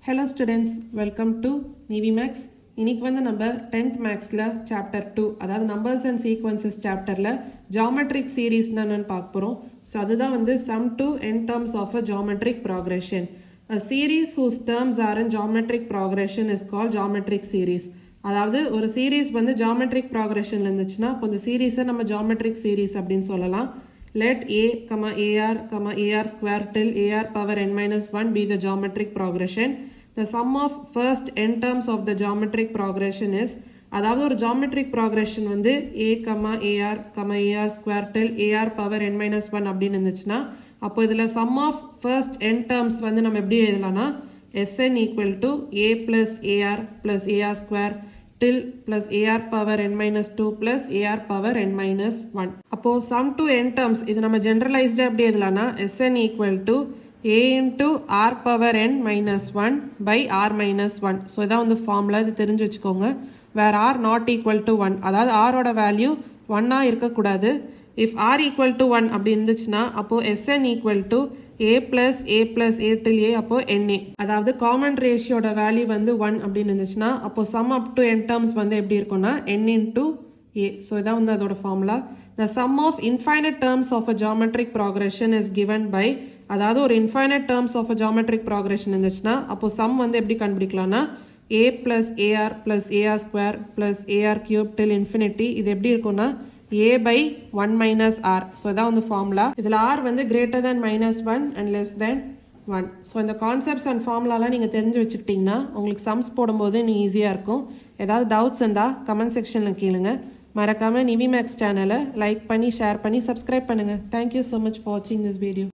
Hello students, welcome to NiveMaths. இன்னைக்கு வந்து நம்ம 10th Mathsல chapter 2 அதாவது numbers and sequences chapterல geometric series என்னன்னு பார்க்க போறோம். So அதுதான் வந்து sum to n terms of a geometric progression. A series whose terms are in geometric progression is called geometric series. அதாவது ஒரு series வந்து geometric progressionல இருந்துச்சுன்னா அப்போ இந்த சீரிஸை நம்ம geometric series அப்படின்னு சொல்லலாம். Let a, ar square till ar power n minus 1 be the geometric progression. The sum of first n terms of the geometric progression is, அதாவது ஒரு geometric progression வந்து a, ar square till ar power n minus 1 அப்படின்னு இருந்துச்சுன்னா அப்போ இதில் sum of first n terms வந்து நம்ம எப்படி எழுதலாம்னா Sn equal to a plus ar square till plus ar power n minus 2 plus ar power n minus 1. அப்போ sum to n terms இது நம்ம generalized எப்படி எழுதலாம்னா Sn equal to a into r power n minus 1 by r minus 1. So இதான் வந்து formula, இது தெரிஞ்சு வச்சுக்கோங்க. வேர் r not equal to 1, அதாவது r ஓட வேல்யூ 1 இருக்கக்கூடாது. if r equal to 1 அப்படி இருந்துச்சுன்னா அப்போ Sn equal to a plus a till a அப்போ na, அதாவது காமன் ரேஷியோட வேல்யூ வந்து 1 அப்படின்னு இருந்துச்சுன்னா அப்போ sum up to n terms வந்து எப்படி இருக்கும்னா n into a. ஸோ இதான் வந்து அதோட formula. The sum of infinite terms of a geometric progression is given by, அதாவது ஒரு infinite terms of a geometric progression இருந்துச்சுன்னா அப்போ sum வந்து எப்படி கண்டுபிடிக்கலாம்னா a plus ar square plus ar cube till infinity. இது எப்படி இருக்கும்னா a by 1 minus r. So இதான் வந்து ஃபார்முலா. இதில் r வந்து greater than minus 1 and less than 1. So இந்த கான்செப்ட்ஸ் அண்ட் ஃபார்முலாலாம் நீங்கள் தெரிஞ்சு வச்சுக்கிட்டிங்கன்னா உங்களுக்கு சம்ஸ் போடும்போது நீங்கள் ஈஸியாக இருக்கும். ஏதாவது டவுட்ஸ் இருந்தால் கமெண்ட் செக்ஷனில் கேளுங்க. மறக்காமல் NiveMaths சேனலை லைக் பண்ணி ஷேர் பண்ணி சப்ஸ்கிரைப் பண்ணுங்கள். தேங்க்யூ ஸோ மச் ஃபார் வாட்சிங் திஸ் வீடியோ.